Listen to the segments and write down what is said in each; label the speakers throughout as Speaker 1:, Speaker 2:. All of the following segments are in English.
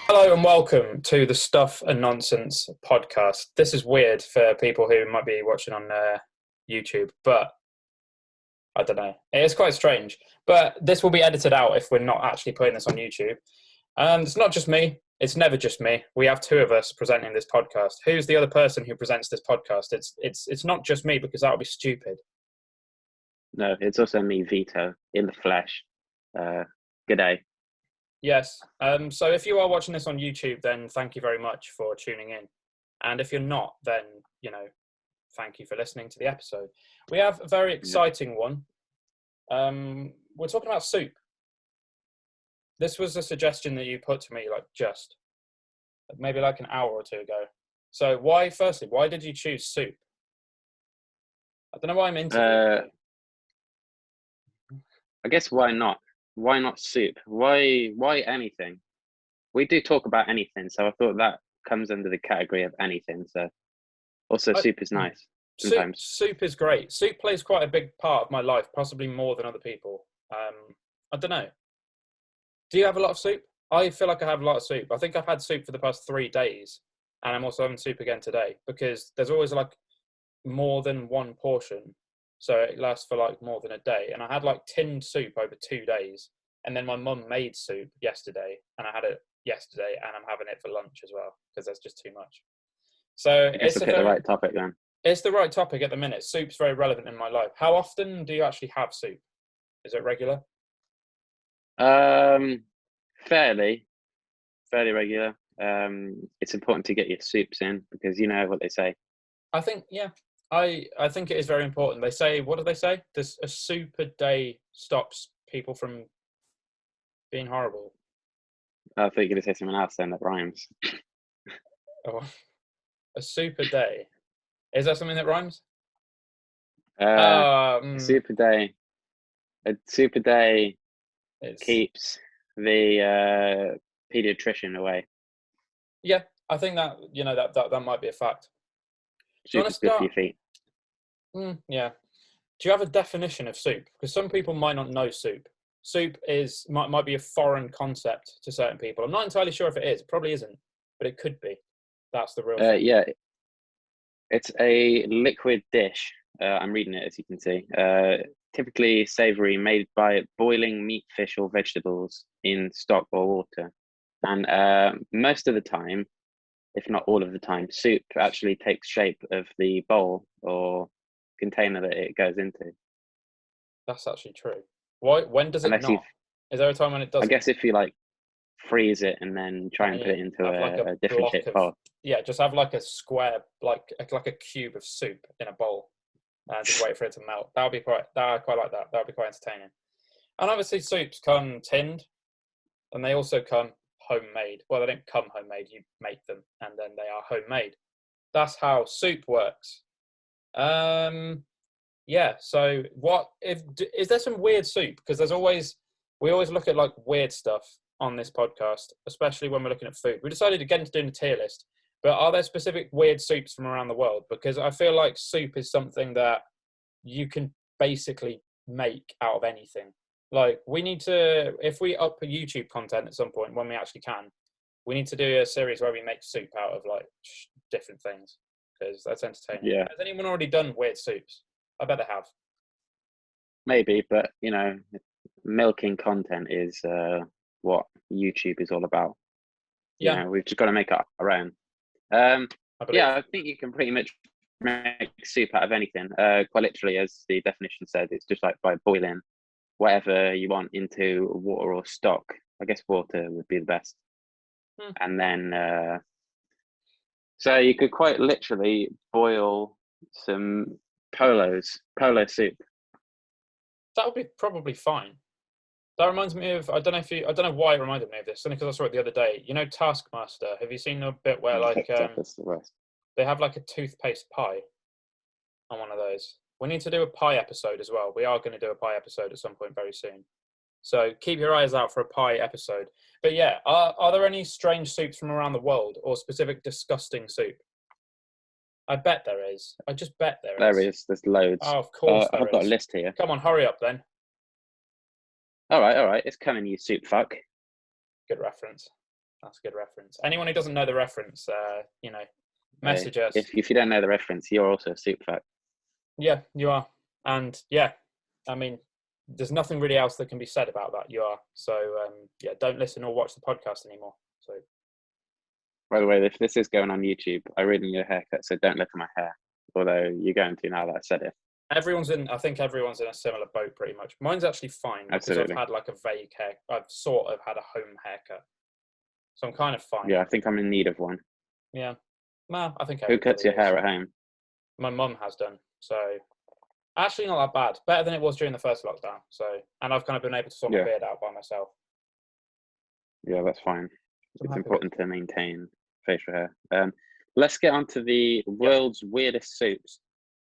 Speaker 1: Hello and welcome to the Stuff and Nonsense podcast. This is weird for people who might be watching on YouTube, but I don't know. It is quite strange. But this will be edited out if we're not actually putting this on YouTube. And it's not just me. It's never just me. We have two of us presenting this podcast. Who's the other person who presents this podcast? It's not just me because that would be stupid.
Speaker 2: No, it's also me, Vito, in the flesh. Good day.
Speaker 1: Yes. So if you are watching this on YouTube, then thank you very much for tuning in. And if you're not, then, thank you for listening to the episode. We have a very exciting one. We're talking about soup. This was a suggestion that you put to me, maybe like an hour or two ago. So why did you choose soup? I don't know why I'm into it.
Speaker 2: I guess why not? Why not soup? Why anything? We do talk about anything, so I thought that comes under the category of anything. So also soup is nice sometimes.
Speaker 1: Soup is great. Soup plays quite a big part of my life, possibly more than other people. I don't know. Do you have a lot of soup? I feel like I have a lot of soup. I think I've had soup for the past 3 days, and I'm also having soup again today because there's always more than one portion. So it lasts for more than a day. And I had tinned soup over 2 days. And then my mum made soup yesterday and I had it yesterday and I'm having it for lunch as well because there's just too much. So
Speaker 2: it's the right topic then.
Speaker 1: It's the right topic at the minute. Soup's very relevant in my life. How often do you actually have soup? Is it regular?
Speaker 2: Fairly regular. It's important to get your soups in because you know what they say.
Speaker 1: I think, yeah. I think it is very important. They say, what do they say? A soup a day stops people from being horrible.
Speaker 2: I thought you were going to say something else then that rhymes.
Speaker 1: Oh, a soup a day. Is that something that rhymes?
Speaker 2: A soup a day. A soup a day keeps the pediatrician away.
Speaker 1: Yeah, I think that that might be a fact.
Speaker 2: Soup is good for your feet.
Speaker 1: Yeah. Do you have a definition of soup? Because some people might not know soup. Soup might be a foreign concept to certain people. I'm not entirely sure if it is. It probably isn't, but it could be. That's the real thing.
Speaker 2: Yeah. It's a liquid dish. I'm reading it, as you can see. Typically savory, made by boiling meat, fish, or vegetables in stock or water. And most of the time, if not all of the time, soup actually takes shape of the bowl or container that it goes into.
Speaker 1: That's actually true. Why? When does it not? Is there a time when it doesn't?
Speaker 2: I guess if you freeze it and then try and put it into a different shaped bowl.
Speaker 1: Yeah, just have a square, like a cube of soup in a bowl, and just wait for it to melt. I quite like that. That would be quite entertaining. And obviously, soups come tinned, and they also come homemade. Well, they don't come homemade. You make them, and then they are homemade. That's how soup works. Yeah. So, is there some weird soup? Because we always look at weird stuff on this podcast, especially when we're looking at food. We decided to get into doing a tier list, but are there specific weird soups from around the world? Because I feel like soup is something that you can basically make out of anything. We need to, if we up YouTube content at some point when we actually can, we need to do a series where we make soup out of different things because that's entertaining.
Speaker 2: Yeah.
Speaker 1: Has anyone already done weird soups? I bet they have.
Speaker 2: Maybe, but milking content is what YouTube is all about.
Speaker 1: Yeah,
Speaker 2: we've just got to make it our own. I think you can pretty much make soup out of anything. Quite literally, as the definition said, it's just by boiling whatever you want into water or stock. I guess water would be the best. And then, so you could quite literally boil some polo soup.
Speaker 1: That would be probably fine. That reminds me of, I don't know why it reminded me of this, only because I saw it the other day. You know Taskmaster? Have you seen the bit where
Speaker 2: That's the worst.
Speaker 1: They have a toothpaste pie on one of those? We need to do a pie episode as well. We are going to do a pie episode at some point very soon. So keep your eyes out for a pie episode. But yeah, are there any strange soups from around the world or specific disgusting soup? I bet there is. I just bet there is.
Speaker 2: There is. There's loads.
Speaker 1: Oh, of course there is.
Speaker 2: I've got a list here.
Speaker 1: Come on, hurry up then.
Speaker 2: All right. It's coming, you soup fuck.
Speaker 1: Good reference. That's a good reference. Anyone who doesn't know the reference, message us.
Speaker 2: If you don't know the reference, you're also a soup fuck.
Speaker 1: Yeah, you are. And yeah, I mean, there's nothing really else that can be said about that. You are. So don't listen or watch the podcast anymore. So.
Speaker 2: By the way, if this is going on YouTube, I really need a haircut, so don't look at my hair. Although you're going to now that I said it.
Speaker 1: I think everyone's in a similar boat pretty much. Mine's actually fine because I've had like a vague hair. I've sort of had a home haircut. So I'm kind of fine.
Speaker 2: Yeah, I think I'm in need of one.
Speaker 1: Yeah. Well, I think
Speaker 2: Who cuts your hair at home?
Speaker 1: My mum has done. So actually not that bad. Better than it was during the first lockdown. So, and I've kind of been able to sort my beard out by myself.
Speaker 2: Yeah, that's fine. It's important to maintain facial hair. Let's get on to the world's weirdest soups.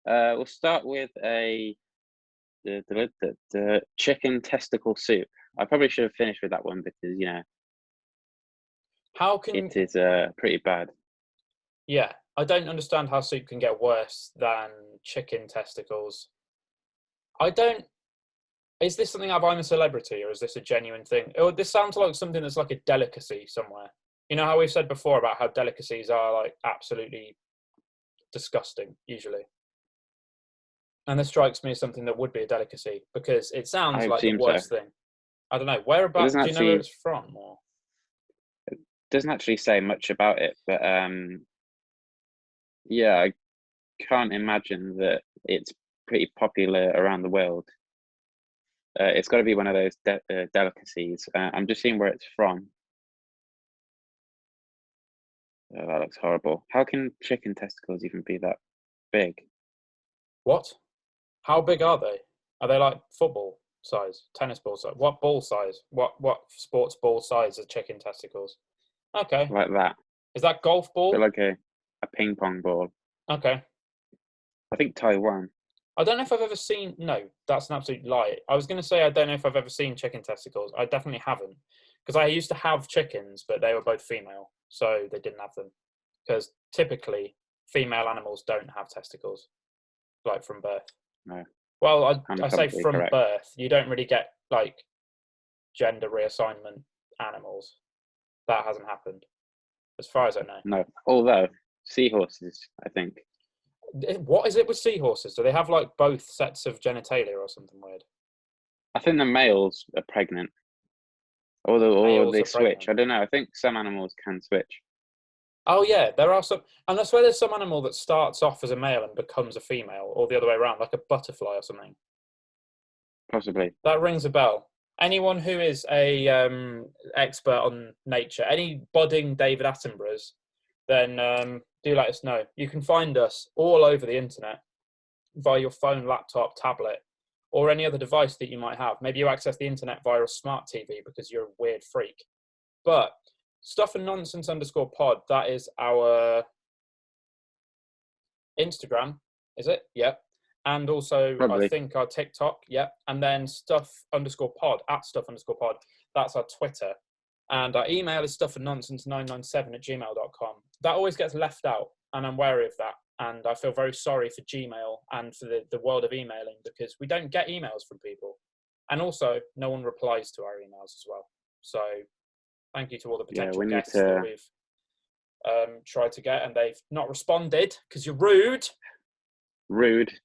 Speaker 2: We'll start with the chicken testicle soup. I probably should have finished with that one because it is pretty bad.
Speaker 1: Yeah, I don't understand how soup can get worse than chicken testicles. Is this something I'm a celebrity, or is this a genuine thing? Oh, this sounds like something that's like a delicacy somewhere. You know how we've said before about how delicacies are like absolutely disgusting, usually. And this strikes me as something that would be a delicacy because it sounds like the worst thing. I don't know. Whereabouts, do you know where it's from? Or?
Speaker 2: It doesn't actually say much about it, but yeah, I can't imagine that it's pretty popular around the world. It's got to be one of those delicacies. I'm just seeing where it's from. Oh, that looks horrible. How can chicken testicles even be that big?
Speaker 1: What? How big are they? Are they like football size, tennis ball size? What ball size? What sports ball size are chicken testicles? Okay.
Speaker 2: Like that.
Speaker 1: Is that golf ball?
Speaker 2: They're like a ping pong ball.
Speaker 1: Okay.
Speaker 2: I think Taiwan.
Speaker 1: I don't know if I've ever seen... No, that's an absolute lie. I was going to say I don't know if I've ever seen chicken testicles. I definitely haven't. Because I used to have chickens, but they were both female. So they didn't have them. Because typically, female animals don't have testicles. Like from birth.
Speaker 2: No.
Speaker 1: Well, I say from
Speaker 2: correct.
Speaker 1: birth. You don't really get, like, gender reassignment animals. That hasn't happened. As far as I know.
Speaker 2: No. Although, seahorses, I think.
Speaker 1: What is it with seahorses? Do they have like both sets of genitalia or something weird?
Speaker 2: I think the males are pregnant. Or they switch. I don't know. I think some animals can switch.
Speaker 1: Oh yeah, there are some, and I swear there's some animal that starts off as a male and becomes a female, or the other way around, like a butterfly or something.
Speaker 2: Possibly.
Speaker 1: That rings a bell. Anyone who is a expert on nature, any budding David Attenboroughs, then do let us know. You can find us all over the internet via your phone, laptop, tablet, or any other device that you might have. Maybe you access the internet via a smart TV because you're a weird freak. But stuffandnonsense_pod, that is our Instagram, is it? Yep. And also, probably. I think our TikTok, yep. And then stuff_pod, @stuff_pod, that's our Twitter. And our email is stuffandnonsense997@gmail.com. That always gets left out, and I'm wary of that. And I feel very sorry for Gmail and for the world of emailing because we don't get emails from people. And also, no one replies to our emails as well. So thank you to all the potential guests that we've tried to get, and they've not responded because you're rude.
Speaker 2: Rude.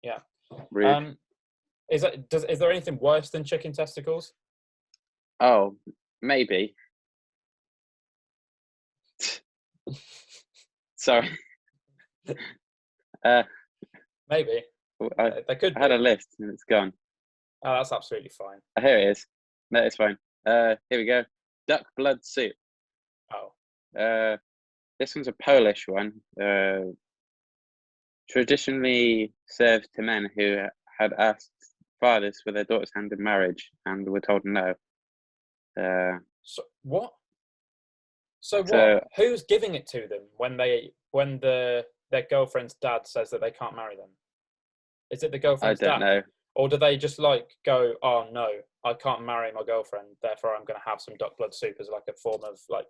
Speaker 1: Yeah.
Speaker 2: Rude.
Speaker 1: Is there anything worse than chicken testicles?
Speaker 2: Oh, maybe. Sorry.
Speaker 1: Maybe. They could.
Speaker 2: I had a list and it's gone.
Speaker 1: Oh, that's absolutely fine.
Speaker 2: Here it is. No, it's fine. Here we go. Duck blood soup.
Speaker 1: Oh.
Speaker 2: This one's a Polish one. Traditionally served to men who had asked fathers for their daughter's hand in marriage and were told no.
Speaker 1: So what? So what? Who's giving it to them when their girlfriend's dad says that they can't marry them? Is it the girlfriend's dad?
Speaker 2: I don't know.
Speaker 1: Or do they just like go, oh no, I can't marry my girlfriend, therefore I'm going to have some duck blood soup as like a form of like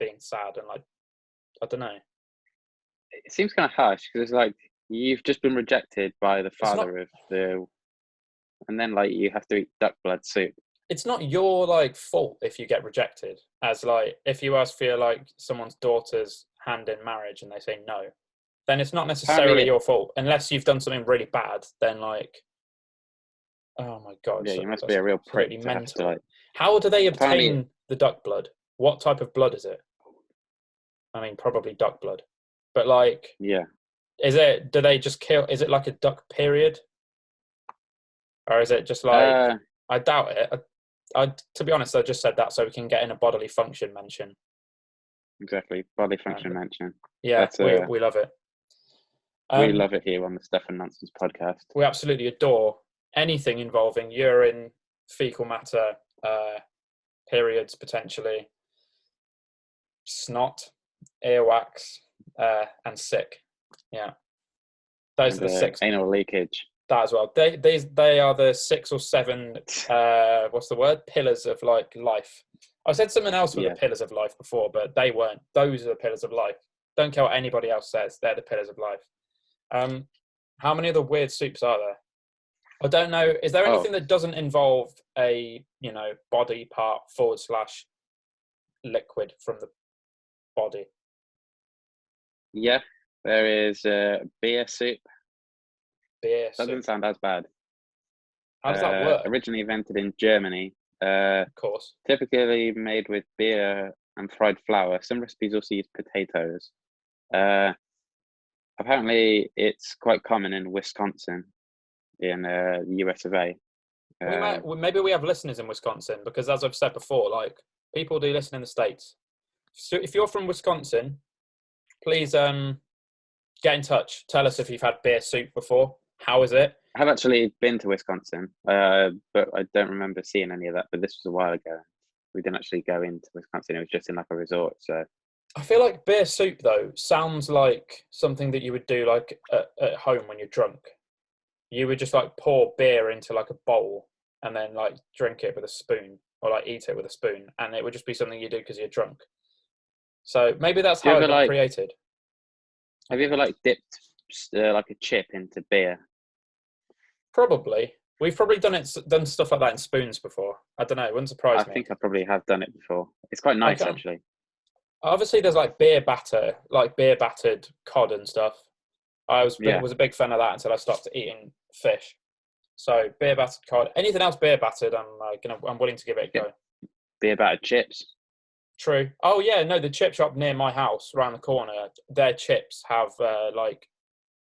Speaker 1: being sad and like, I don't know.
Speaker 2: It seems kind of harsh because it's like you've just been rejected by the father of the, and then like you have to eat duck blood soup.
Speaker 1: it's not your like fault if you get rejected. As like if you ask for like someone's daughter's hand in marriage and they say no, then it's not necessarily your fault unless you've done something really bad. Then like, oh my god,
Speaker 2: Yeah, you must be a real prick to have to like.
Speaker 1: How do they obtain the duck blood? What type of blood is it? I mean, probably duck blood, but like,
Speaker 2: yeah,
Speaker 1: do they just kill? Is it like a duck period, or is it just like? I doubt it. To be honest, I just said that so we can get in a bodily function mention.
Speaker 2: Exactly, bodily function mention.
Speaker 1: Yeah, we love it.
Speaker 2: We love it here on the Stuff and Nonsense podcast.
Speaker 1: We absolutely adore anything involving urine, fecal matter, periods potentially, snot, earwax, and sick. Yeah, those are the 6.
Speaker 2: Anal leakage.
Speaker 1: That as well. They are the 6 or 7. What's the word? Pillars of like life. I said something else with the pillars of life before, but they weren't. Those are the pillars of life. Don't care what anybody else says. They're the pillars of life. How many other weird soups are there? I don't know. Is there anything that doesn't involve a body part / liquid from the body?
Speaker 2: Yeah, there is beer soup.
Speaker 1: Beer soup.
Speaker 2: Doesn't sound as bad.
Speaker 1: How does that work?
Speaker 2: Originally invented in Germany.
Speaker 1: Of course.
Speaker 2: Typically made with beer and fried flour. Some recipes also use potatoes. Apparently, it's quite common in Wisconsin, in the US of A.
Speaker 1: Maybe we have listeners in Wisconsin because, as I've said before, like people do listen in the States. So if you're from Wisconsin, please get in touch. Tell us if you've had beer soup before. How is it?
Speaker 2: I have actually been to Wisconsin, but I don't remember seeing any of that. But this was a while ago. We didn't actually go into Wisconsin. It was just in like a resort. So
Speaker 1: I feel like beer soup though sounds like something that you would do like at home when you're drunk. You would just like pour beer into like a bowl and then like drink it with a spoon or like eat it with a spoon, and it would just be something you do because you're drunk. So maybe that's how it got created.
Speaker 2: Have you ever like dipped like a chip into beer?
Speaker 1: Probably. We've probably done stuff like that in spoons before. I don't know. It wouldn't surprise me.
Speaker 2: I think I probably have done it before. It's quite nice, actually.
Speaker 1: Obviously, there's like beer battered cod and stuff. I was a big fan of that until I stopped eating fish. So beer battered cod. Anything else beer battered, I'm willing to give it a go.
Speaker 2: Beer battered chips.
Speaker 1: True. Oh yeah, no, the chip shop near my house, around the corner, their chips have like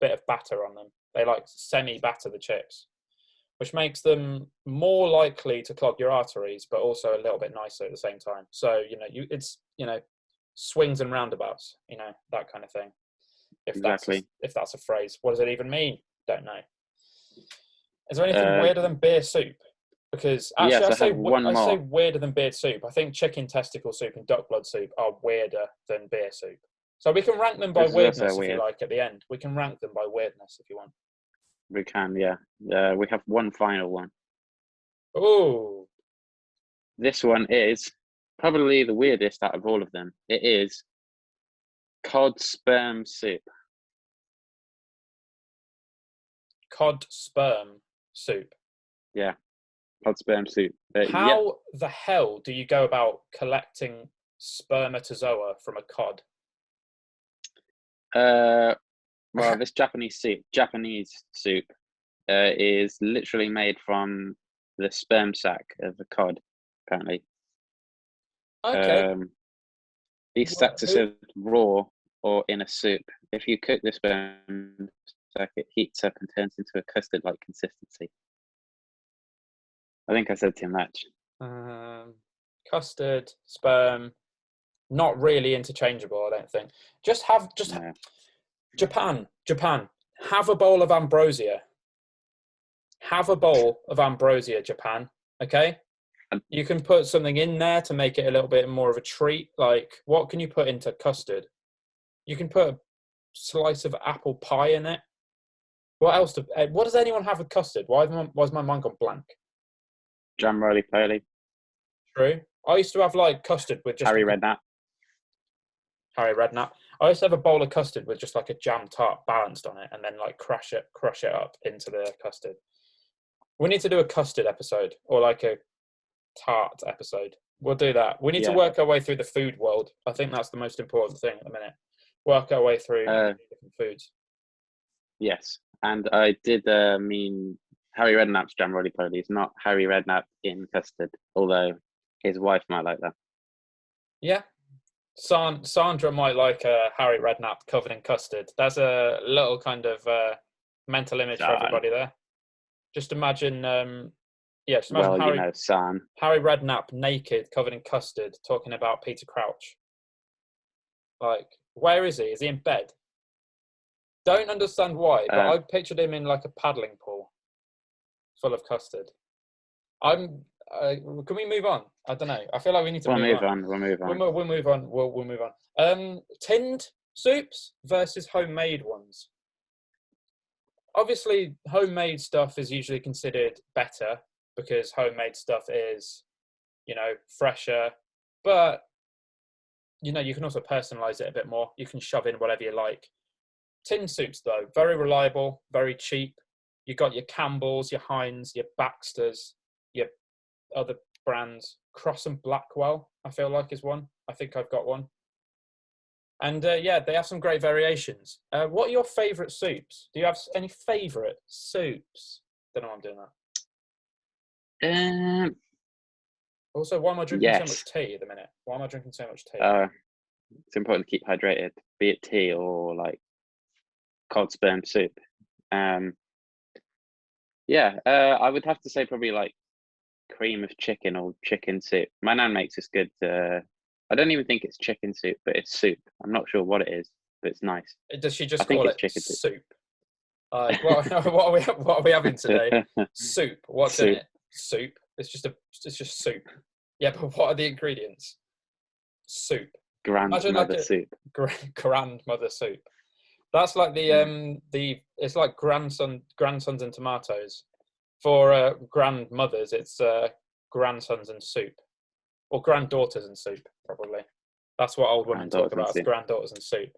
Speaker 1: a bit of batter on them. They like semi-batter the chips, which makes them more likely to clog your arteries, but also a little bit nicer at the same time. So it's swings and roundabouts, that kind of thing. If that's a phrase, what does it even mean? Don't know. Is there anything weirder than beer soup? Because actually, I say weirder than beer soup. I think chicken testicle soup and duck blood soup are weirder than beer soup. So we can rank them by weirdness if you like at the end. We can rank them by weirdness if you want.
Speaker 2: We can, yeah. We have one final one.
Speaker 1: Oh.
Speaker 2: This one is probably the weirdest out of all of them. It is Cod Sperm Soup. Cod
Speaker 1: Sperm Soup?
Speaker 2: Yeah. Cod Sperm Soup.
Speaker 1: How the hell do you go about collecting spermatozoa from a cod?
Speaker 2: Well, this Japanese soup is literally made from the sperm sac of a cod, apparently.
Speaker 1: Okay.
Speaker 2: These sacs are served raw or in a soup. If you cook the sperm sac, it heats up and turns into a custard-like consistency. I think I said too much.
Speaker 1: Custard, sperm, not really interchangeable, I don't think. Japan, have a bowl of ambrosia. Have a bowl of ambrosia, Japan, okay? You can put something in there to make it a little bit more of a treat. Like, what can you put into custard? You can put a slice of apple pie in it. What else? What does anyone have with custard? Why's my mind gone blank?
Speaker 2: Jam roly-poly.
Speaker 1: True. I used to have like custard with just
Speaker 2: Harry Redknapp.
Speaker 1: I used to have a bowl of custard with just like a jam tart balanced on it, and then like crush it up into the custard. We need to do a custard episode, or like a tart episode. We'll do that. We need to work our way through the food world. I think that's the most important thing at the minute. Work our way through different foods.
Speaker 2: Yes, and I did mean Harry Redknapp's jam roly-poly is not Harry Redknapp in custard, although his wife might like that.
Speaker 1: Yeah. Sandra might like Harry Redknapp covered in custard. That's a little kind of mental image for everybody there. Just imagine, just imagine Harry Redknapp naked, covered in custard, talking about Peter Crouch. Like, where is he? Is he in bed? Don't understand why, but I pictured him in like a paddling pool full of custard. Can we move on? I don't know. I feel like we need to move on.
Speaker 2: We'll move on.
Speaker 1: We'll move on. We'll move on. Tinned soups versus homemade ones. Obviously, homemade stuff is usually considered better because homemade stuff is, fresher. But, you can also personalise it a bit more. You can shove in whatever you like. Tinned soups, though, very reliable, very cheap. You got your Campbell's, your Heinz, your Baxter's, your other brands. Cross and Blackwell, I feel like, is one. I think I've got one. And they have some great variations. What are your favourite soups? Do you have any favourite soups? Don't know why I'm doing that. Also, why am I drinking so much tea at the minute? Why am I drinking so much tea?
Speaker 2: It's important to keep hydrated, be it tea or like Cod Sperm Soup. I would have to say probably like cream of chicken or chicken soup. My nan makes this good. I don't even think it's chicken soup, but it's soup. I'm not sure what it is, but it's nice.
Speaker 1: Does she just call it chicken soup? What are we having today? Soup. What's in it? Soup. It's just soup. Yeah, but what are the ingredients? Soup.
Speaker 2: Grandmother soup.
Speaker 1: Grandmother soup. That's like it's like grandsons and tomatoes. For grandmothers, it's grandsons and soup. Or granddaughters and soup, probably. That's what old women talk about, as granddaughters and soup.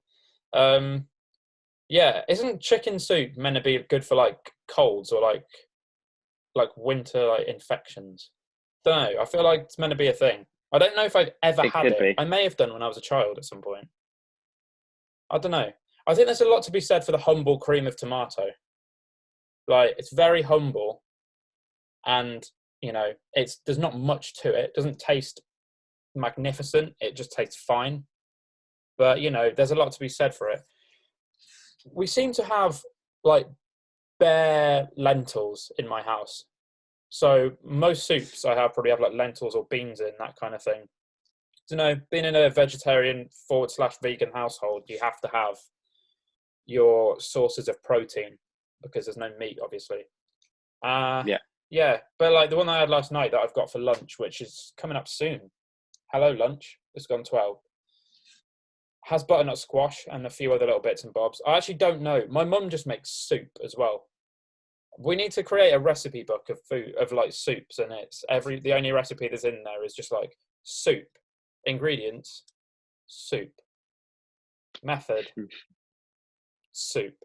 Speaker 1: Isn't chicken soup meant to be good for like colds or like winter like infections? Don't know. I feel like it's meant to be a thing. I don't know if I've ever had it. I may have done when I was a child at some point. I don't know. I think there's a lot to be said for the humble cream of tomato. Like, it's very humble, and there's not much to it. It doesn't taste magnificent. It just tastes fine. But there's a lot to be said for it. We seem to have like bare lentils in my house. So most soups I probably have like lentils or beans in, that kind of thing. Being in a vegetarian / vegan household, you have to have your sources of protein because there's no meat, obviously. But like the one I had last night that I've got for lunch, which is coming up soon. Hello, lunch. It's gone 12. Has butternut squash and a few other little bits and bobs. I actually don't know. My mum just makes soup as well. We need to create a recipe book of food, of like soups, and the only recipe that's in there is just like soup, ingredients, soup, method, soup,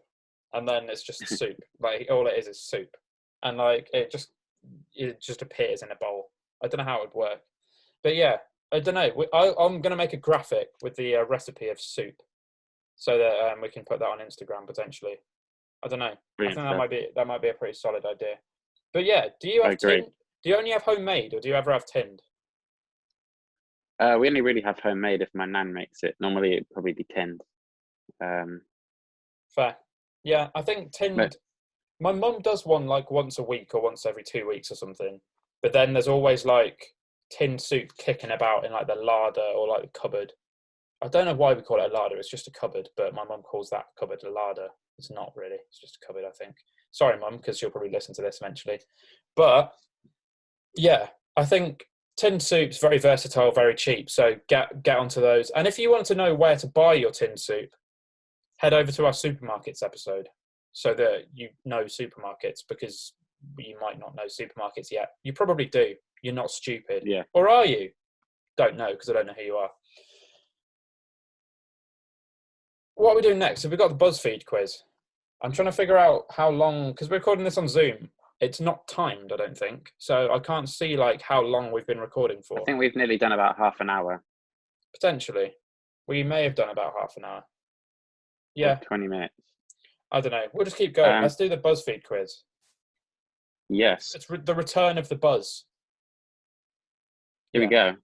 Speaker 1: and then it's just soup. Like all it is soup, and like it just appears in a bowl. I don't know how it would work, but yeah, I don't know. I'm gonna make a graphic with the recipe of soup, so that we can put that on Instagram potentially. I don't know.
Speaker 2: Brilliant.
Speaker 1: I think that might be a pretty solid idea. But yeah, do you only have homemade, or do you ever have tinned?
Speaker 2: We only really have homemade if my nan makes it. Normally it'd probably be tinned.
Speaker 1: Fair. Yeah, I think tinned. My mum does one like once a week or once every 2 weeks or something. But then there's always like tinned soup kicking about in like the larder or like the cupboard. I don't know why we call it a larder. It's just a cupboard, but my mum calls that cupboard a larder. It's not really. It's just a cupboard, I think. Sorry, Mum, because she'll probably listen to this eventually. But yeah, I think tinned soup's very versatile, very cheap. So get onto those. And if you want to know where to buy your tinned soup, head over to our supermarkets episode so that you know supermarkets, because you might not know supermarkets yet. You probably do. You're not stupid.
Speaker 2: Yeah.
Speaker 1: Or are you? Don't know, because I don't know who you are. What are we doing next? Have we got the Buzzfeed quiz? I'm trying to figure out how long, because we're recording this on Zoom. it's not timed, I don't think. So I can't see like how long we've been recording for.
Speaker 2: I think we've nearly done about half an hour.
Speaker 1: Potentially. We may have done about half an hour. Yeah.
Speaker 2: 20 minutes.
Speaker 1: I don't know. We'll just keep going. Let's do the BuzzFeed quiz.
Speaker 2: Yes.
Speaker 1: It's the return of the buzz.
Speaker 2: Here we go.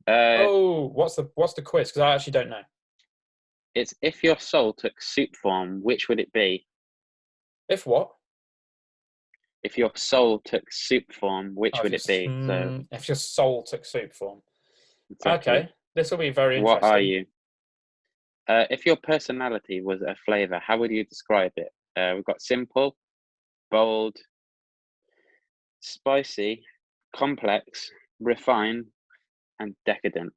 Speaker 1: What's the quiz? Because I actually don't know.
Speaker 2: It's if your soul took soup form, which would it be?
Speaker 1: If what?
Speaker 2: If your soul took soup form, which would it be? So
Speaker 1: if your soul took soup form.
Speaker 2: exactly.
Speaker 1: Okay, this will be very interesting.
Speaker 2: What are you? If your personality was a flavour, how would you describe it? We've got simple, bold, spicy, complex, refined, and decadent.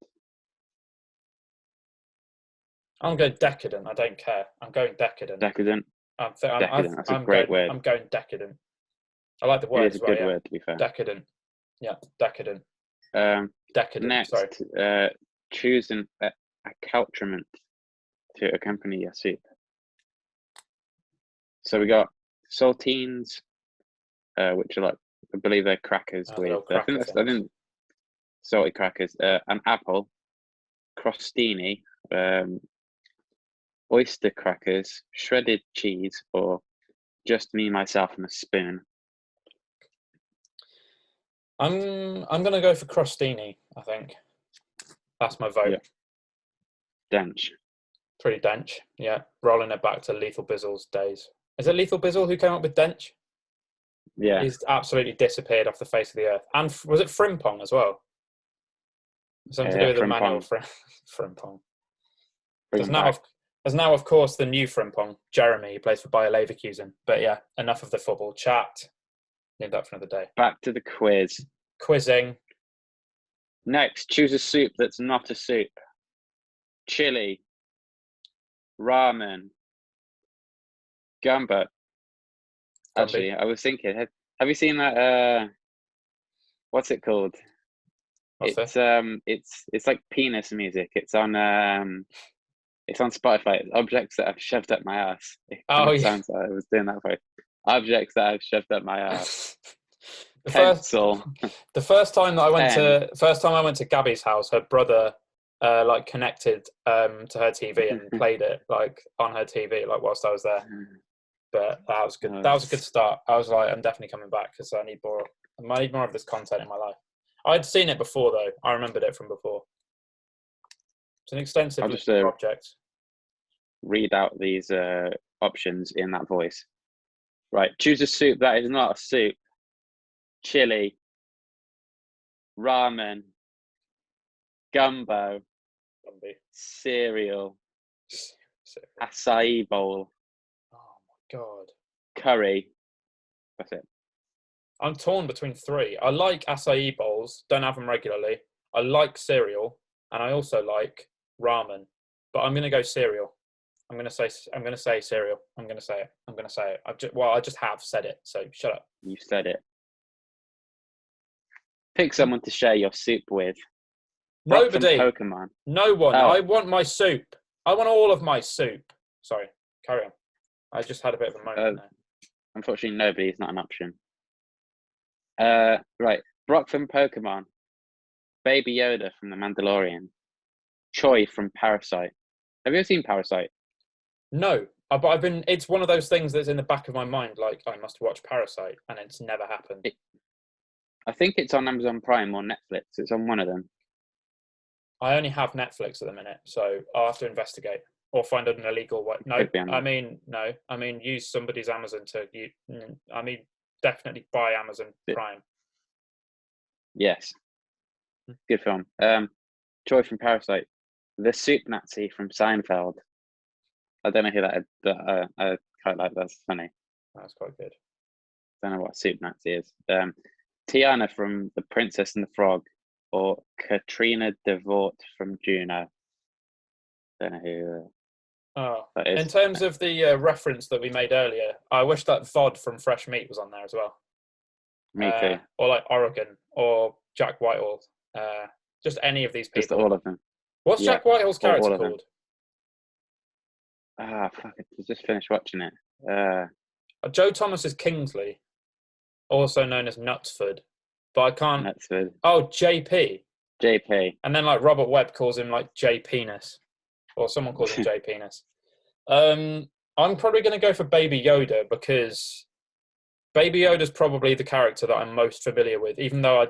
Speaker 1: I'm going decadent. I don't care. I'm going decadent.
Speaker 2: Decadent.
Speaker 1: Decadent.
Speaker 2: That's a great word.
Speaker 1: I'm going decadent. I like the word.
Speaker 2: It is a good word, to be fair.
Speaker 1: Decadent. Yeah, decadent. Decadent.
Speaker 2: Next,
Speaker 1: sorry.
Speaker 2: Choose an accoutrement to accompany your soup. So we got saltines, which are like, I believe they're crackers with. I think salty crackers. An apple, crostini, oyster crackers, shredded cheese, or just me, myself, and a spoon.
Speaker 1: I'm gonna go for crostini. I think that's my vote.
Speaker 2: Yeah. Dench.
Speaker 1: Pretty dench. Yeah, rolling it back to Lethal Bizzle's days. Is it Lethal Bizzle who came up with dench?
Speaker 2: Yeah.
Speaker 1: He's absolutely disappeared off the face of the earth. And was it Frimpong as well? Something to do with the manual Frimpong. There's now, of course, the new Frimpong, Jeremy. He plays for Bayer Leverkusen. But yeah, enough of the football chat. Leave that for another day.
Speaker 2: Back to the quiz.
Speaker 1: Quizzing.
Speaker 2: Next, choose a soup that's not a soup. Chili, ramen, gumbo. Actually, I was thinking, have you seen that? What's it called? It's like penis music. It's on Spotify. It's objects that I've shoved up my ass. Sounds like I was doing that for you. Objects that I've shoved up my ass.
Speaker 1: The first time I went to Gabby's house, her brother like connected to her TV and played it like on her TV like whilst I was there. But that was good. That was a good start. I was like, I'm definitely coming back because I need more of this content in my life. I'd seen it before though. I remembered it from before. It's an extensive project.
Speaker 2: Read out these options in that voice. Right, choose a soup that is not a soup. Chili, ramen, gumbo, cereal, acai bowl.
Speaker 1: Oh my god.
Speaker 2: Curry. That's it.
Speaker 1: I'm torn between three. I like acai bowls. Don't have them regularly. I like cereal, and I also like ramen. But I'm gonna go cereal. I'm gonna say cereal. I'm gonna say it. I just have said it. So shut up.
Speaker 2: You said it. Pick someone to share your soup with.
Speaker 1: Nobody.
Speaker 2: Pokemon.
Speaker 1: No one. Oh. I want my soup. I want all of my soup. Sorry. Carry on. I just had a bit of a moment there.
Speaker 2: Unfortunately, nobody is not an option. Right. Brock from Pokemon. Baby Yoda from The Mandalorian. Choi from Parasite. Have you ever seen Parasite?
Speaker 1: No. But it's one of those things that's in the back of my mind, like, I must watch Parasite, and it's never happened.
Speaker 2: I think it's on Amazon Prime or Netflix. It's on one of them.
Speaker 1: I only have Netflix at the minute, so I'll have to investigate or find an illegal way. No. I mean, use somebody's Amazon definitely buy Amazon Prime.
Speaker 2: Yes. Good film. Choi from Parasite. The Soup Nazi from Seinfeld. I don't know who that is. I quite like that. That's funny.
Speaker 1: That's quite good.
Speaker 2: Don't know what Soup Nazi is. Tiana from The Princess and the Frog, or Katrina DeVort from Juno. Don't know who that is.
Speaker 1: In terms of the reference that we made earlier, I wish that Vod from Fresh Meat was on there as well.
Speaker 2: Me too.
Speaker 1: Or like Oregon, or Jack Whitehall. Just any of these people.
Speaker 2: Just all of them.
Speaker 1: What's Jack Whitehall's character called?
Speaker 2: Fuck it. I just finished watching it.
Speaker 1: Joe Thomas is Kingsley. also known as Knutsford, but I can't.
Speaker 2: Knutsford.
Speaker 1: Oh, JP.
Speaker 2: JP.
Speaker 1: And then like Robert Webb calls him like J Penis, or someone calls him J Penis. I'm probably going to go for Baby Yoda because Baby Yoda's probably the character that I'm most familiar with, even though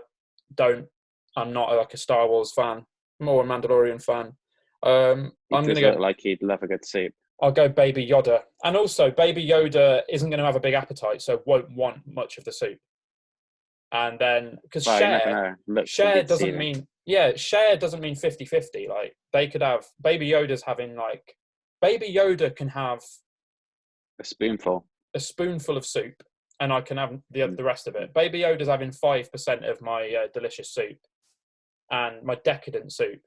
Speaker 1: I'm not like a Star Wars fan, more a Mandalorian fan. I'm going to
Speaker 2: look like he'd love a good soup.
Speaker 1: I'll go Baby Yoda. And also, Baby Yoda isn't going to have a big appetite, so won't want much of the soup. And then, because share doesn't mean 50-50. Like, they could have, Baby Yoda's having like, Baby Yoda can have
Speaker 2: a spoonful
Speaker 1: of soup, and I can have the rest of it. Baby Yoda's having 5% of my delicious soup and my decadent soup,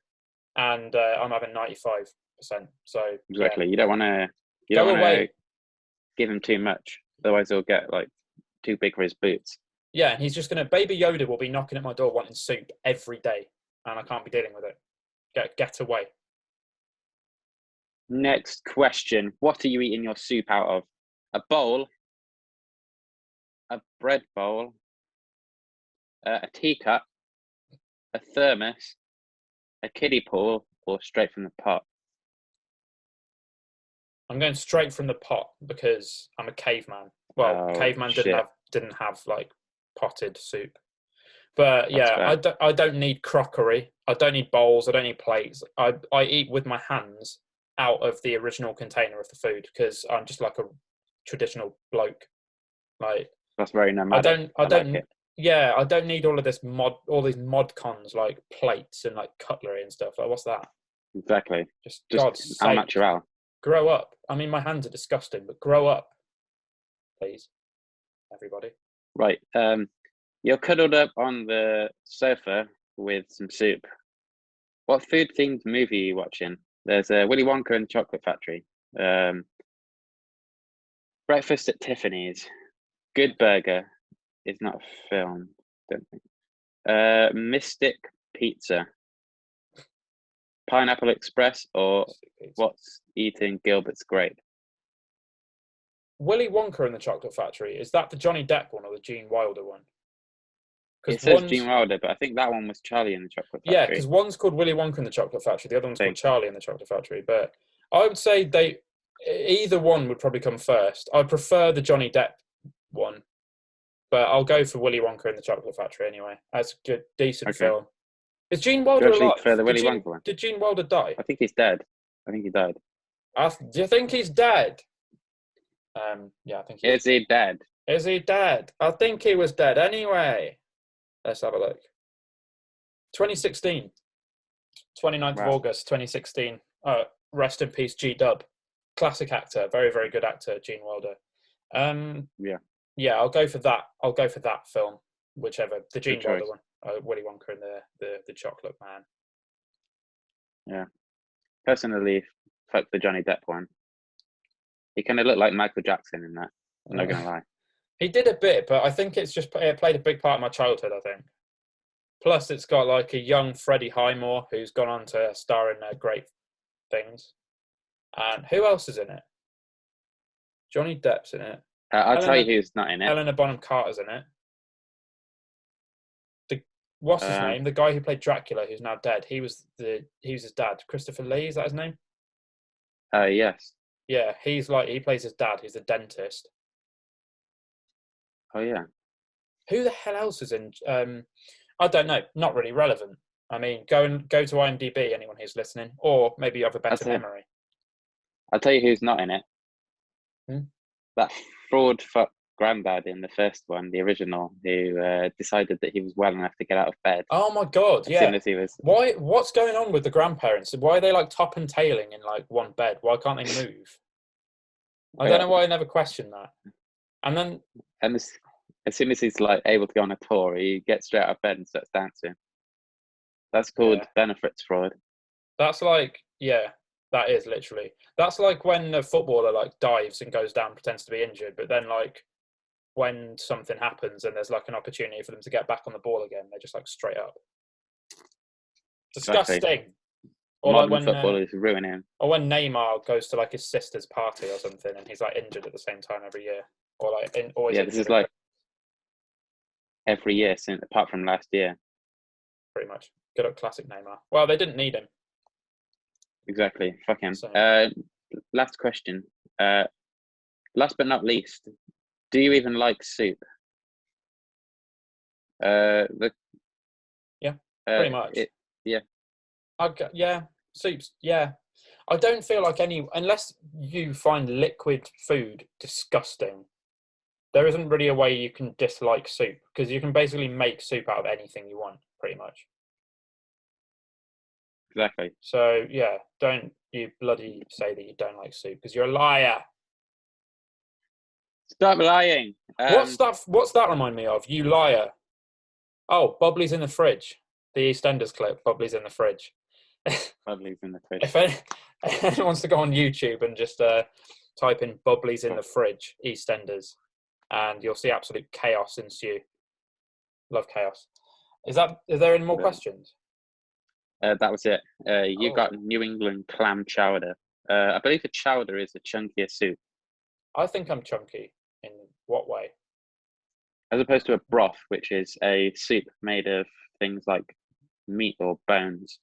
Speaker 1: and I'm having 95%. So
Speaker 2: exactly, you don't want to give him too much, otherwise he'll get like too big for his boots.
Speaker 1: Yeah, and he's just gonna. Baby Yoda will be knocking at my door wanting soup every day, and I can't be dealing with it. Get away.
Speaker 2: Next question: what are you eating your soup out of? A bowl, a bread bowl, a teacup, a thermos, a kiddie pool, or straight from the pot?
Speaker 1: I'm going straight from the pot because I'm a caveman. Well, caveman didn't have like potted soup. But yeah, I don't need crockery. I don't need bowls. I don't need plates. I eat with my hands out of the original container of the food because I'm just like a traditional bloke. Like,
Speaker 2: that's very nomadic.
Speaker 1: I don't need all of this all these mod cons like plates and like cutlery and stuff. Like, what's that?
Speaker 2: Exactly.
Speaker 1: Just God's sake.
Speaker 2: Natural.
Speaker 1: Grow up. I mean, my hands are disgusting, but grow up, please, everybody.
Speaker 2: Right. You're cuddled up on the sofa with some soup. What food-themed movie are you watching? There's Willy Wonka and the Chocolate Factory. Breakfast at Tiffany's. Good Burger is not a film, don't think. Mystic Pizza. Pineapple Express, or What's Eating Gilbert's Grape?
Speaker 1: Willy Wonka and the Chocolate Factory, is that the Johnny Depp one or the Gene Wilder one?
Speaker 2: It says Gene Wilder, but I think that one was Charlie and the Chocolate Factory.
Speaker 1: Yeah, because one's called Willy Wonka and the Chocolate Factory, the other one's called Charlie and the Chocolate Factory. But I would say either one would probably come first. I prefer the Johnny Depp one, but I'll go for Willy Wonka and the Chocolate Factory anyway. That's a good, decent film. Is Gene Wilder alive?
Speaker 2: For the Willy Wonka one.
Speaker 1: Did Gene Wilder die?
Speaker 2: I think he's dead. I think he died.
Speaker 1: Do you think he's dead? Yeah, I think he
Speaker 2: is. Is he dead?
Speaker 1: Is he dead? I think he was dead anyway. Let's have a look. 2016. 29th of August, 2016. Rest in peace, G-Dub. Classic actor. Very, very good actor, Gene Wilder. Yeah, I'll go for that. I'll go for that film. Whichever. The Gene Wilder one. Willy Wonka and the Chocolate Man.
Speaker 2: Yeah. Personally, fuck the Johnny Depp one. He kind of looked like Michael Jackson in that. I'm not going to lie.
Speaker 1: He did a bit, but I think it played a big part of my childhood, I think. Plus, it's got like a young Freddie Highmore who's gone on to star in great things. And who else is in it? Johnny Depp's in it.
Speaker 2: I'll tell you who's not in it.
Speaker 1: Helena Bonham Carter's in it. What's his name? The guy who played Dracula, who's now dead. He was his dad. Christopher Lee, is that his name?
Speaker 2: Yes.
Speaker 1: Yeah, he plays his dad. He's a dentist.
Speaker 2: Oh yeah.
Speaker 1: Who the hell else is in? I don't know. Not really relevant. I mean, go to IMDb. Anyone who's listening, or maybe you have a better memory.
Speaker 2: I'll tell you who's not in it. That fraud fuck granddad in the first one, the original, who decided that he was well enough to get out of bed.
Speaker 1: Oh my god! Yeah.
Speaker 2: As soon as he was.
Speaker 1: What's going on with the grandparents? Why are they like top and tailing in like one bed? Why can't they move? I don't know why I never questioned that. And then.
Speaker 2: And as soon as he's like able to go on a tour, he gets straight out of bed and starts dancing. That's called benefits fraud.
Speaker 1: That's like, that is literally. That's like when a footballer like dives and goes down, pretends to be injured, but then like when something happens and there's like an opportunity for them to get back on the ball again, they're just like straight up. Disgusting. Exactly. Or
Speaker 2: modern like when footballers ruin him.
Speaker 1: Or when Neymar goes to like his sister's party or something and he's like injured at the same time every year. Or like always.
Speaker 2: Yeah, this is like every year since, apart from last year.
Speaker 1: Pretty much. Good old classic Neymar. Well, they didn't need him.
Speaker 2: Exactly. Fuck him.
Speaker 1: So.
Speaker 2: Last question. Last but not least, do you even like soup?
Speaker 1: Yeah, pretty much.
Speaker 2: Yeah.
Speaker 1: Soups. Yeah. I don't feel like unless you find liquid food disgusting, there isn't really a way you can dislike soup, because you can basically make soup out of anything you want, pretty much.
Speaker 2: Exactly.
Speaker 1: So, yeah, don't you bloody say that you don't like soup, because you're a liar.
Speaker 2: Stop lying.
Speaker 1: What's that remind me of? You liar. Oh, Bubbly's in the fridge. The EastEnders clip, Bubbly's in the fridge.
Speaker 2: Bubbly's in the fridge.
Speaker 1: If anyone wants to go on YouTube and just type in Bubbly's in the fridge, EastEnders, and you'll see absolute chaos ensue. Love chaos. Is there any more questions?
Speaker 2: That was it. You got New England clam chowder. I believe a chowder is a chunkier soup.
Speaker 1: I think I'm chunky. In what way?
Speaker 2: As opposed to a broth, which is a soup made of things like meat or bones.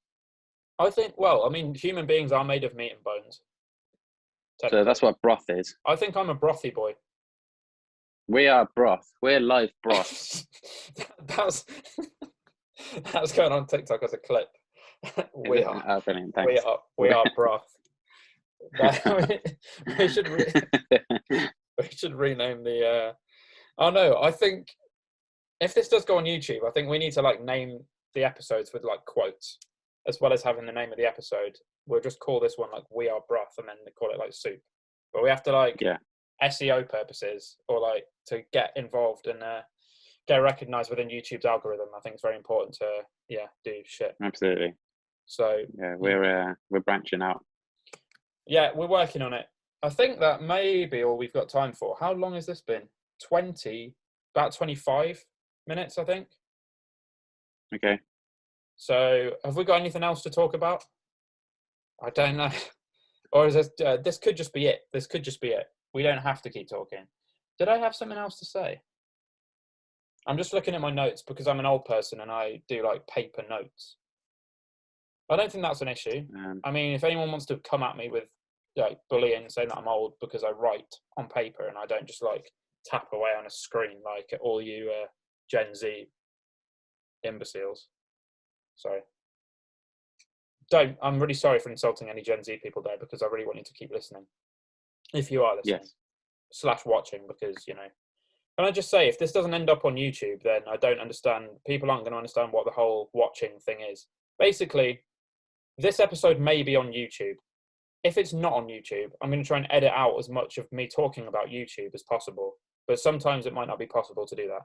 Speaker 1: I think, human beings are made of meat and bones.
Speaker 2: So that's what broth is.
Speaker 1: I think I'm a brothy boy.
Speaker 2: We are broth. We're live broth.
Speaker 1: That's going on TikTok as a clip. We are broth. We should rename the. Oh no! I think if this does go on YouTube, I think we need to name the episodes with quotes, as well as having the name of the episode. We'll just call this one "We Are Broth" and then call it soup. But we have to SEO purposes or to get involved and get recognised within YouTube's algorithm. I think it's very important to do shit.
Speaker 2: Absolutely.
Speaker 1: So
Speaker 2: yeah, we're branching out.
Speaker 1: Yeah, we're working on it. I think that may be all we've got time for. How long has this been? About 25 minutes, I think.
Speaker 2: Okay.
Speaker 1: So, have we got anything else to talk about? I don't know. Or is this could just be it. This could just be it. We don't have to keep talking. Did I have something else to say? I'm just looking at my notes because I'm an old person and I do paper notes. I don't think that's an issue. I mean, if anyone wants to come at me with bullying, saying that I'm old because I write on paper and I don't just tap away on a screen like all you Gen Z imbeciles. Sorry. I'm really sorry for insulting any Gen Z people there, because I really want you to keep listening. If you are listening. Yes. / watching, because, can I just say, if this doesn't end up on YouTube, then I don't understand. People aren't going to understand what the whole watching thing is. Basically, this episode may be on YouTube. If it's not on YouTube, I'm going to try and edit out as much of me talking about YouTube as possible. But sometimes it might not be possible to do that.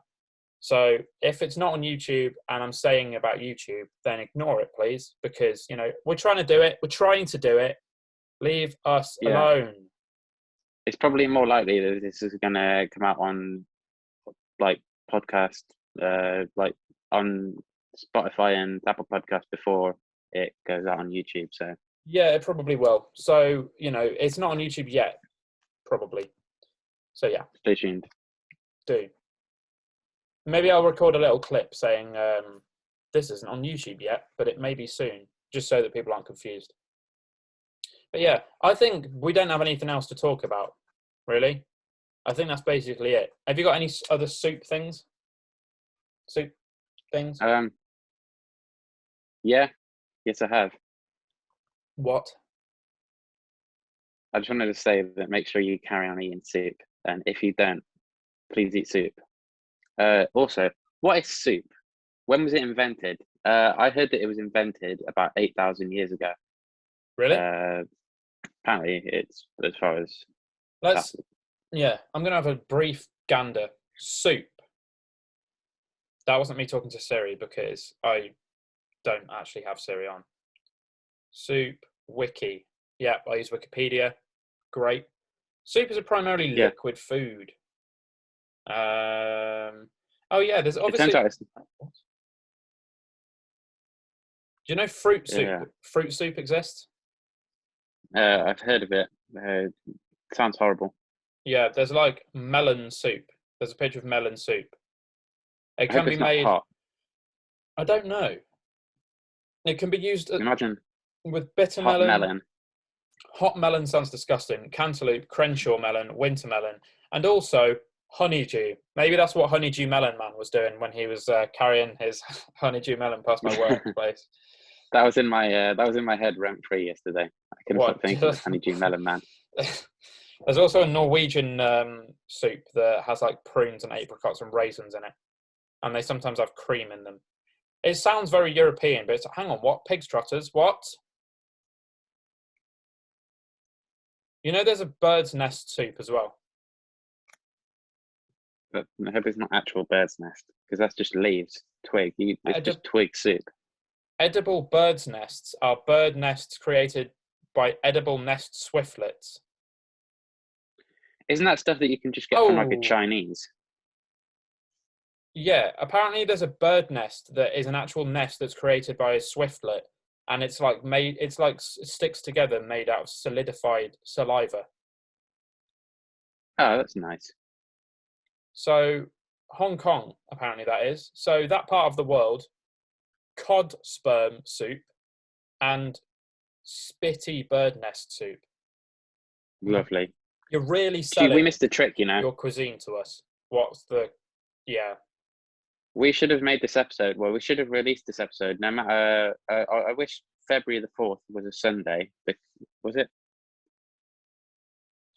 Speaker 1: So if it's not on YouTube and I'm saying about YouTube, then ignore it, please. Because, we're trying to do it. We're trying to do it. Leave us alone.
Speaker 2: It's probably more likely that this is going to come out on podcast, on Spotify and Apple Podcasts before it goes out on YouTube. So
Speaker 1: yeah, it probably will. So, it's not on YouTube yet, probably. So yeah.
Speaker 2: Stay tuned.
Speaker 1: Do. Maybe I'll record a little clip saying this isn't on YouTube yet, but it may be soon, just so that people aren't confused. But yeah, I think we don't have anything else to talk about, really. I think that's basically it. Have you got any other soup things? Soup things?
Speaker 2: Yeah. Yes, I have.
Speaker 1: What?
Speaker 2: I just wanted to say that make sure you carry on eating soup. And if you don't, please eat soup. Also, what is soup? When was it invented? I heard that it was invented about 8,000 years ago.
Speaker 1: Really?
Speaker 2: Apparently, it's as far as...
Speaker 1: I'm going to have a brief gander. Soup. That wasn't me talking to Siri, because I don't actually have Siri on. Soup, wiki. Yeah, I use Wikipedia. Great. Soup is a primarily liquid food. There's obviously... Do you know fruit soup? Yeah. Fruit soup exists?
Speaker 2: I've heard of it. Sounds horrible.
Speaker 1: Yeah, there's melon soup. There's a picture of melon soup. It
Speaker 2: I
Speaker 1: can
Speaker 2: hope
Speaker 1: be
Speaker 2: it's not
Speaker 1: made.
Speaker 2: hot.
Speaker 1: I don't know. It can be used
Speaker 2: Imagine
Speaker 1: with bitter
Speaker 2: hot melon.
Speaker 1: Hot melon sounds disgusting. Cantaloupe, Crenshaw melon, winter melon, and also honeydew. Maybe that's what Honeydew Melon Man was doing when he was carrying his honeydew melon past my workplace.
Speaker 2: That was in my head rent free yesterday. I couldn't stop thinking of Honeydew Melon Man.
Speaker 1: There's also a Norwegian soup that has like prunes and apricots and raisins in it, and they sometimes have cream in them. It sounds very European, but hang on, what? Pig's trotters? What? You know, there's a bird's nest soup as well.
Speaker 2: But I hope it's not actual bird's nest, because that's just leaves, twig. It's just twig soup.
Speaker 1: Edible bird's nests are bird nests created by edible nest swiftlets.
Speaker 2: Isn't that stuff that you can just get from like a Chinese?
Speaker 1: Yeah, apparently there's a bird nest that is an actual nest that's created by a swiftlet, and it's like sticks together, made out of solidified saliva.
Speaker 2: Oh, that's nice.
Speaker 1: So Hong Kong, apparently that is. So that part of the world, cod sperm soup and spitty bird nest soup.
Speaker 2: Lovely.
Speaker 1: You're really selling.
Speaker 2: We missed the trick, you know.
Speaker 1: Your cuisine to us. Yeah.
Speaker 2: We should have made this episode. Well, we should have released this episode. No matter. I wish February the 4th was a Sunday. Was it?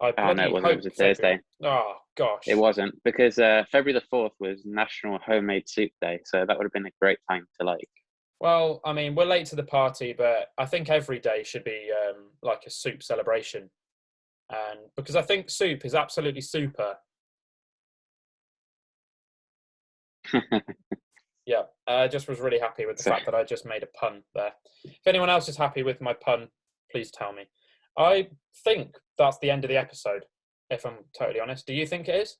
Speaker 1: No, it wasn't.
Speaker 2: It was a Thursday.
Speaker 1: Oh gosh.
Speaker 2: It wasn't, because February the 4th was National Homemade Soup Day, so that would have been a great time to like.
Speaker 1: Well, I mean, we're late to the party, but I think every day should be like a soup celebration, and because I think soup is absolutely super. Yeah, I just was really happy with the fact that I just made a pun there. If anyone else is happy with my pun, please tell me. I think that's the end of the episode, if I'm totally honest. Do you think it is?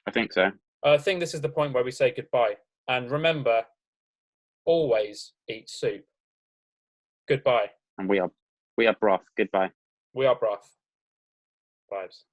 Speaker 2: I think so.
Speaker 1: I think this is the point where we say goodbye. And remember, always eat soup. Goodbye.
Speaker 2: And we are broth. Goodbye.
Speaker 1: We are broth. Vibes.